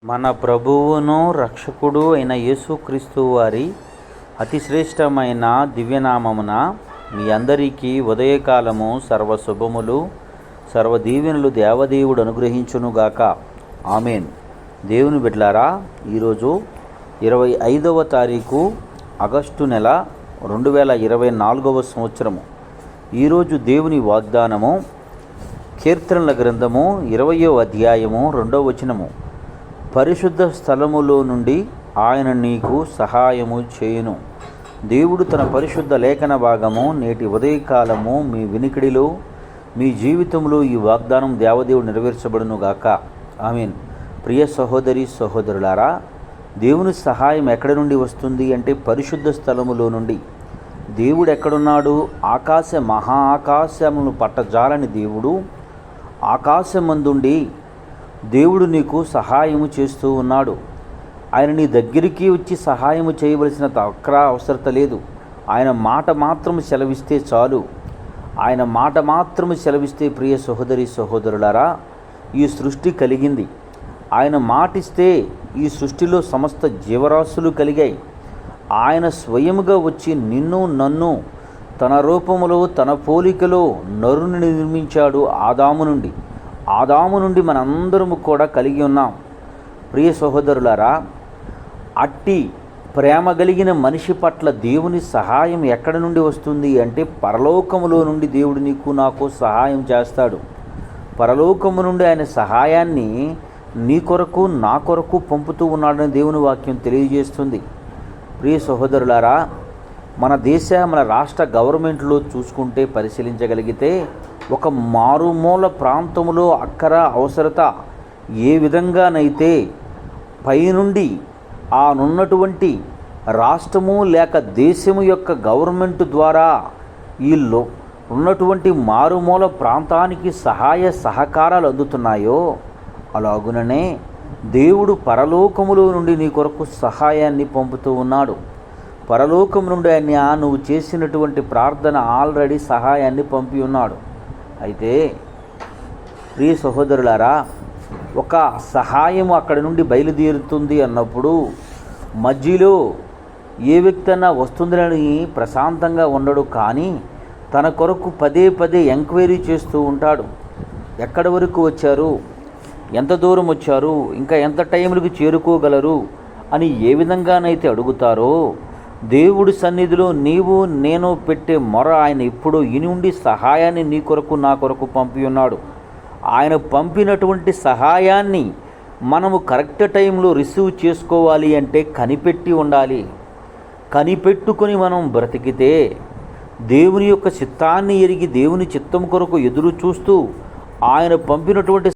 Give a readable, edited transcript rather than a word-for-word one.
మన ప్రభువును రక్షకుడు అయిన యేసుక్రీస్తు వారి అతి శ్రేష్టమైన దివ్యనామమున మీ అందరికీ ఉదయకాలము సర్వశుభములు సర్వదీవెనలు దేవదేవుడు అనుగ్రహించునుగాక. ఆమెన్. దేవుని బిడ్డలారా, ఈరోజు 25వ తారీఖు ఆగస్టు నెల 2024 సంవత్సరము. ఈరోజు దేవుని వాగ్దానము కీర్తనల గ్రంథము 20వ అధ్యాయము 2వ వచనము. పరిశుద్ధ స్థలములో నుండి ఆయన నీకు సహాయము చేయును. దేవుడు తన పరిశుద్ధ లేఖన భాగము నేటి ఉదయకాలము మీ వినికిడిలో, మీ జీవితంలో ఈ వాగ్దానం దేవదేవుడు నెరవేర్చబడునుగాక. ఆమేన్. ప్రియ సహోదరి సహోదరులారా, దేవుని సహాయం ఎక్కడి నుండి వస్తుంది అంటే పరిశుద్ధ స్థలములో నుండి. దేవుడు ఎక్కడున్నాడు? మహా ఆకాశమును పట్టజాలని దేవుడు ఆకాశమందుండి దేవుడు నీకు సహాయము చేస్తూ ఉన్నాడు. ఆయన నీ దగ్గరికి వచ్చి సహాయము చేయవలసిన అవసరత లేదు. ఆయన మాట మాత్రము సెలవిస్తే చాలు. ఆయన మాట మాత్రము సెలవిస్తే ప్రియ సహోదరి సహోదరులారా, ఈ సృష్టి కలిగింది. ఆయన మాటిస్తే ఈ సృష్టిలో సమస్త జీవరాశులు కలిగాయి. ఆయన స్వయముగా వచ్చి నిన్ను నన్ను తన రూపములో తన పోలికలో నరుని నిర్మించాడు. ఆదాము నుండి మనందరము కూడా కలిగి ఉన్నాం. ప్రియ సహోదరులారా, అట్టి ప్రేమ కలిగిన మనిషి పట్ల దేవుని సహాయం ఎక్కడి నుండి వస్తుంది అంటే పరలోకములో నుండి దేవుడు నీకు నాకు సహాయం చేస్తాడు. పరలోకము నుండి ఆయన సహాయాన్ని నీ కొరకు నా కొరకు పంపుతూ ఉన్నాడని దేవుని వాక్యం తెలియజేస్తుంది. ప్రియ సహోదరులారా, మన రాష్ట్ర గవర్నమెంట్లో చూసుకుంటే పరిశీలించగలిగితే ఒక మారుమూల ప్రాంతములో అక్కర అవసరత ఏ విధంగానైతే పైనుండి నున్నటువంటి రాష్ట్రము లేక దేశము యొక్క గవర్నమెంట్ ద్వారా వీళ్ళు ఉన్నటువంటి మారుమూల ప్రాంతానికి సహాయ సహకారాలు అందుతున్నాయో, అలాగుననే దేవుడు పరలోకములో నుండి నీ కొరకు సహాయాన్ని పంపుతూ ఉన్నాడు. పరలోకం నుండి ఆయన నువ్వు చేసినటువంటి ప్రార్థన ఆల్రెడీ సహాయాన్ని పంపి ఉన్నాడు. అయితే ప్రియ సహోదరులారా, ఒక సహాయం అక్కడి నుండి బయలుదేరుతుంది అన్నప్పుడు మధ్యలో ఏ వ్యక్తి అన్నా వస్తుందని ప్రశాంతంగా ఉండడు. కానీ తన కొరకు పదే ఎంక్వైరీ చేస్తూ ఉంటాడు. ఎక్కడి వరకు వచ్చారు, ఎంత దూరం వచ్చారు, ఇంకా ఎంత టైంలకు చేరుకోగలరు అని ఏ విధంగానైతే అడుగుతారో, దేవుడి సన్నిధిలో నీవు నేను పెట్టే మొర ఆయన ఎప్పుడూ ఇనుండి సహాయాన్ని నీ కొరకు నా కొరకు పంపి ఉన్నాడు. ఆయన పంపినటువంటి సహాయాన్ని మనము కరెక్ట్ టైంలో రిసీవ్ చేసుకోవాలి అంటే కనిపెట్టి ఉండాలి. కనిపెట్టుకొని మనం బ్రతికితే దేవుని యొక్క చిత్తాన్ని ఎరిగి దేవుని చిత్తం కొరకు ఎదురు చూస్తూ ఆయన పంపినటువంటి